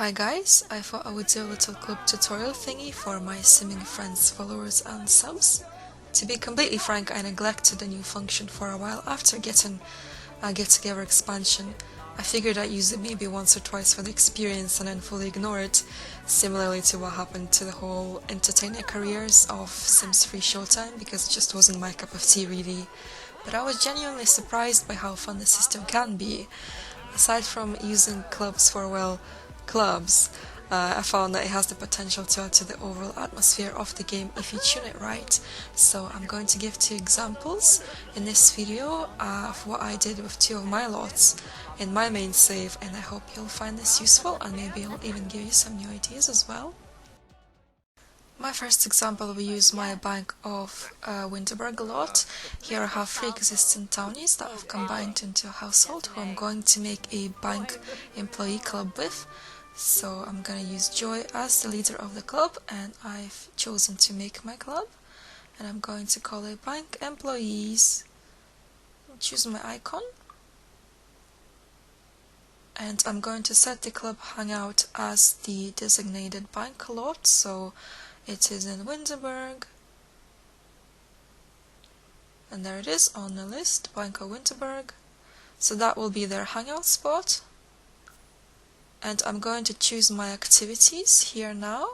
Hi guys, I thought I would do a little club tutorial thingy for my simming friends, followers and subs. To be completely frank, I neglected the new function for a while after getting a Get Together expansion. I figured I'd use it maybe once or twice for the experience and then fully ignore it, similarly to what happened to the whole entertainer careers of Sims 3 Showtime, because it just wasn't my cup of tea really. But I was genuinely surprised by how fun the system can be. Aside from using clubs for, well, clubs, I found that it has the potential to add to the overall atmosphere of the game if you tune it right. So I'm going to give two examples in this video of what I did with two of my lots in my main save, and I hope you'll find this useful and maybe it'll even give you some new ideas as well. My first example, we use my bank of Winterberg lot. Here I have three existing townies that I've combined into a household who I'm going to make a bank employee club with. So I'm going to use Joy as the leader of the club, and I've chosen to make my club. And I'm going to call it bank employees. Choose my icon. And I'm going to set the club hangout as the designated bank lot, so it is in Winterberg. And there it is on the list, Bank of Winterberg. So that will be their hangout spot. And I'm going to choose my activities here now.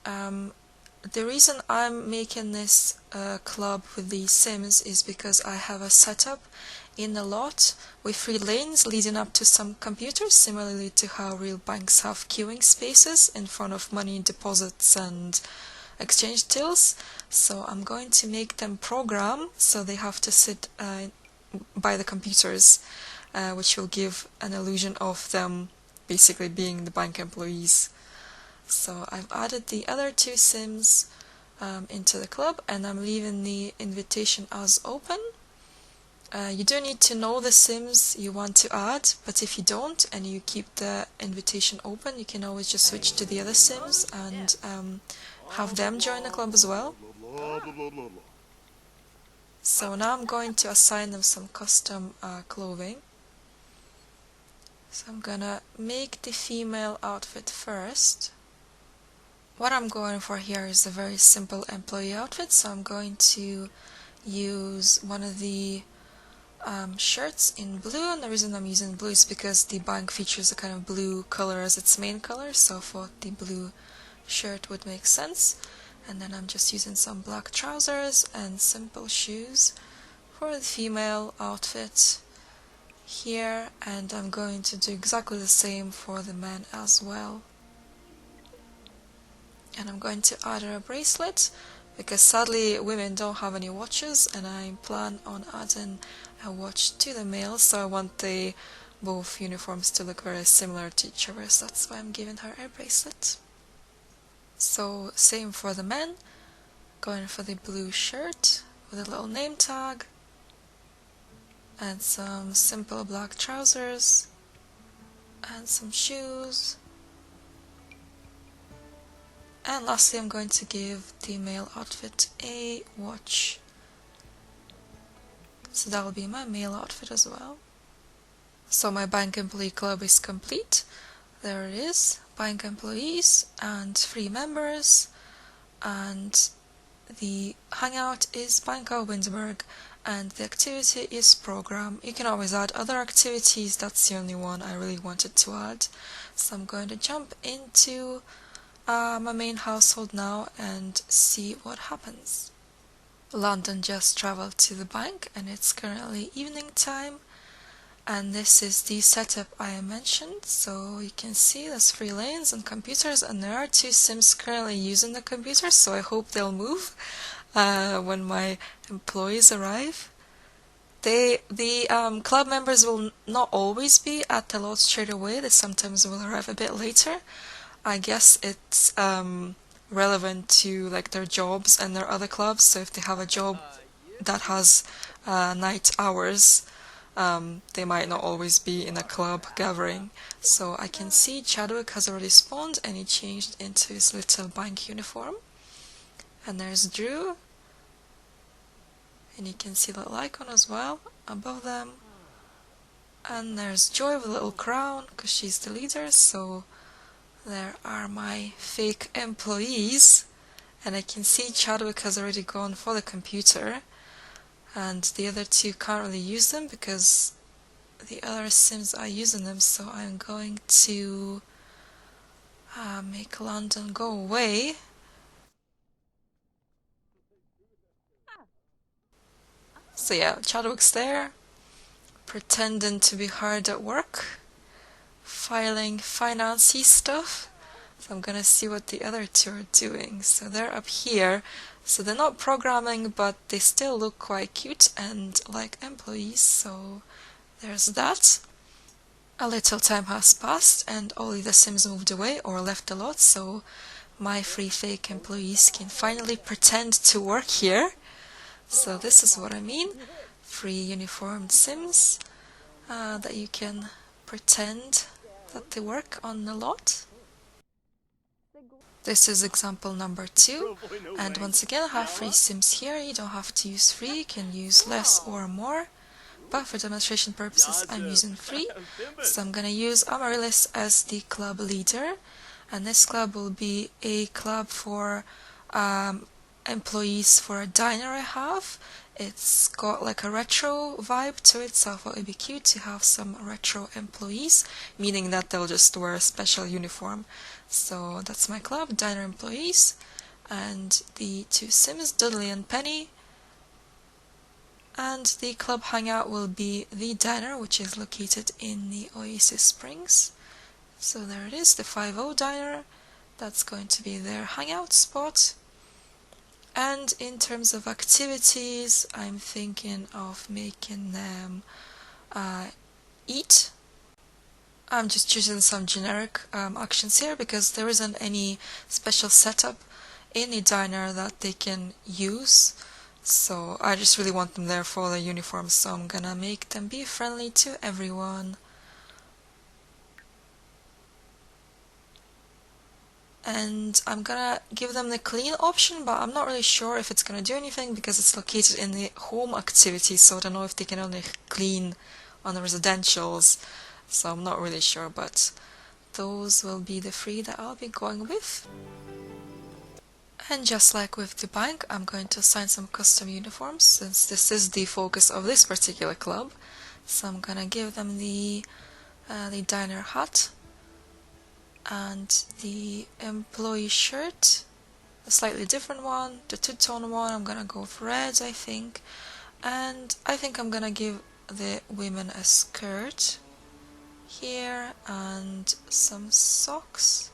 The reason I'm making this club with the Sims is because I have a setup in the lot with 3 lanes leading up to some computers, similarly to how real banks have queuing spaces in front of money deposits and exchange tills. So I'm going to make them program so they have to sit by the computers, which will give an illusion of them basically being the bank employees. So I've added the other 2 Sims into the club, and I'm leaving the invitation as open. You do need to know the Sims you want to add, but if you don't and you keep the invitation open, you can always just switch to the other Sims and have them join the club as well. So now I'm going to assign them some custom clothing. So I'm gonna make the female outfit first. What I'm going for here is a very simple employee outfit, so I'm going to use one of the shirts in blue, and the reason I'm using blue is because the bank features a kind of blue color as its main color, so I thought the blue shirt would make sense. And then I'm just using some black trousers and simple shoes for the female outfit here, and I'm going to do exactly the same for the men as well. And I'm going to add a bracelet because sadly women don't have any watches, and I plan on adding a watch to the male, so I want the both uniforms to look very similar to each other, so that's why I'm giving her a bracelet. So same for the men, going for the blue shirt with a little name tag and some simple black trousers and some shoes. And lastly, I'm going to give the male outfit a watch. So that will be my male outfit as well. So my bank employee club is complete. There it is, bank employees and 3 members, and the hangout is Bank of Winterberg, and the activity is program. You can always add other activities, that's the only one I really wanted to add. So I'm going to jump into my main household now and see what happens. London just traveled to the bank, and it's currently evening time, and this is the setup I mentioned. So you can see there's 3 lanes and computers, and there are 2 Sims currently using the computers, so I hope they'll move when my employees arrive. The club members will not always be at the lot straight away, they sometimes will arrive a bit later. I guess it's relevant to like their jobs and their other clubs, so if they have a job that has night hours, they might not always be in a club gathering. So I can see Chadwick has already spawned and he changed into his little bank uniform. And there's Drew, and you can see the little icon as well above them. And there's Joy with a little crown because she's the leader, so There are my fake employees, and I can see Chadwick has already gone for the computer, and the other two can't really use them because the other Sims are using them, so I'm going to make London go away. So yeah, Chadwick's there, pretending to be hard at work, filing financy stuff. So I'm gonna see what the other two are doing. So they're up here. So they're not programming, but they still look quite cute and like employees. So there's that. A little time has passed and all the Sims moved away or left the lot. So my free fake employees can finally pretend to work here. So this is what I mean. Free uniformed Sims that you can pretend that they work on the lot. This is example number 2, and once again I have free Sims here. You don't have to use free, you can use less or more, but for demonstration purposes I'm using free. So I'm gonna use Amaryllis as the club leader, and this club will be a club for employees for a diner I have. It's got like a retro vibe to it, so I thought it'd be cute to have some retro employees, meaning that they'll just wear a special uniform. So that's my club, diner employees, and the two Sims, Dudley and Penny. And the club hangout will be the diner, which is located in the Oasis Springs. So there it is, the 5-0 diner. That's going to be their hangout spot. And in terms of activities, I'm thinking of making them eat. I'm just choosing some generic actions here because there isn't any special setup in the diner that they can use. So I just really want them there for their uniforms, so I'm gonna make them be friendly to everyone. And I'm gonna give them the clean option, but I'm not really sure if it's gonna do anything because it's located in the home activity, so I don't know if they can only clean on the residentials, so I'm not really sure, but those will be the 3 that I'll be going with. And just like with the bank, I'm going to assign some custom uniforms since this is the focus of this particular club. So I'm gonna give them the diner hat and the employee shirt, a slightly different one, the two-tone one. I'm gonna go with red, I think, and I think I'm gonna give the women a skirt here and some socks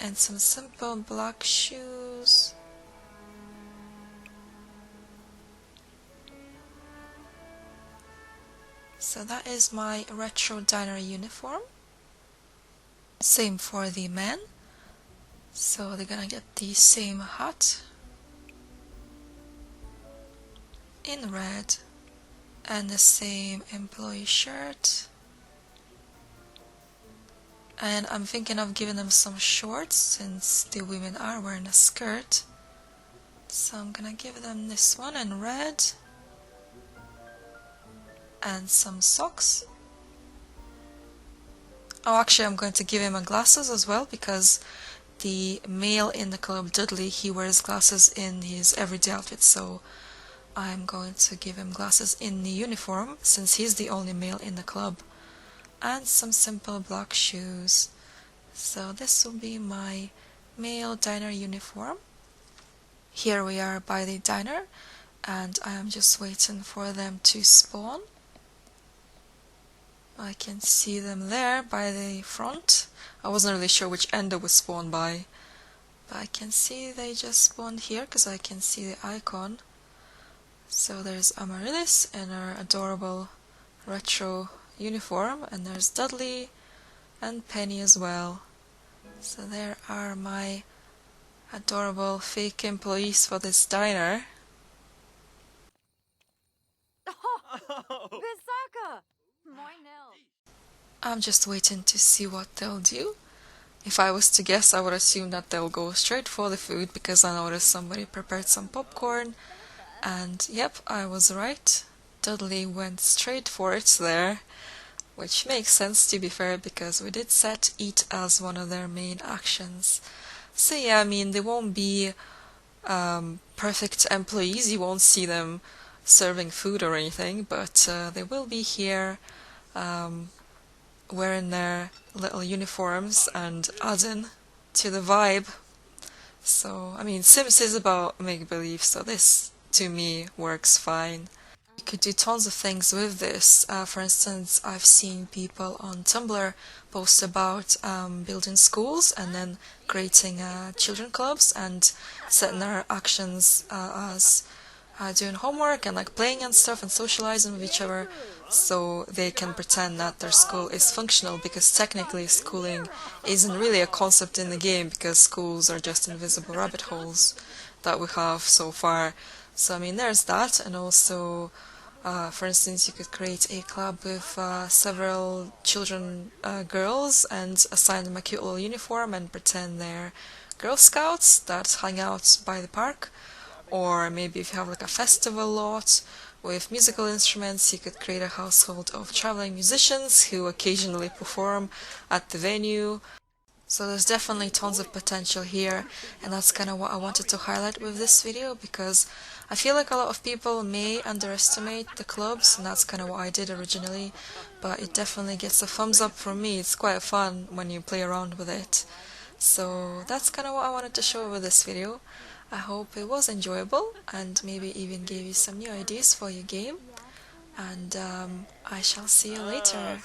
and some simple black shoes. So that is my retro diner uniform. Same for the men. So they're gonna get the same hat in red and the same employee shirt. And I'm thinking of giving them some shorts since the women are wearing a skirt. So I'm gonna give them this one in red and some socks. Oh, actually I'm going to give him glasses as well because the male in the club, Dudley, he wears glasses in his everyday outfit, so I'm going to give him glasses in the uniform since he's the only male in the club. And some simple black shoes. So this will be my male diner uniform. Here we are by the diner and I am just waiting for them to spawn. I can see them there by the front. I wasn't really sure which end they would spawn by, but I can see they just spawned here because I can see the icon. So there's Amaryllis in her adorable retro uniform, and there's Dudley and Penny as well. So there are my adorable fake employees for this diner. I'm just waiting to see what they'll do. If I was to guess, I would assume that they'll go straight for the food because I noticed somebody prepared some popcorn. And yep, I was right. Dudley went straight for it there which makes sense to be fair because we did set eat as one of their main actions. So yeah, I mean, they won't be perfect employees, you won't see them serving food or anything, but they will be here um, wearing their little uniforms and adding to the vibe. So, I mean, Sims is about make-believe, so this, to me, works fine. You could do tons of things with this. For instance, I've seen people on Tumblr post about building schools and then creating children clubs and setting their actions as doing homework and like playing and stuff and socializing with each other so they can pretend that their school is functional, because technically schooling isn't really a concept in the game because schools are just invisible rabbit holes that we have so far. So I mean, there's that. And also for instance, you could create a club with several children, girls, and assign them a cute little uniform and pretend they're Girl Scouts that hang out by the park. Or maybe if you have like a festival lot with musical instruments, you could create a household of traveling musicians who occasionally perform at the venue. So there's definitely tons of potential here, and that's kind of what I wanted to highlight with this video, because I feel like a lot of people may underestimate the clubs, and that's kind of what I did originally, but it definitely gets a thumbs up from me. It's quite fun when you play around with it. So that's kind of what I wanted to show with this video. I hope it was enjoyable and maybe even gave you some new ideas for your game, and I shall see you later.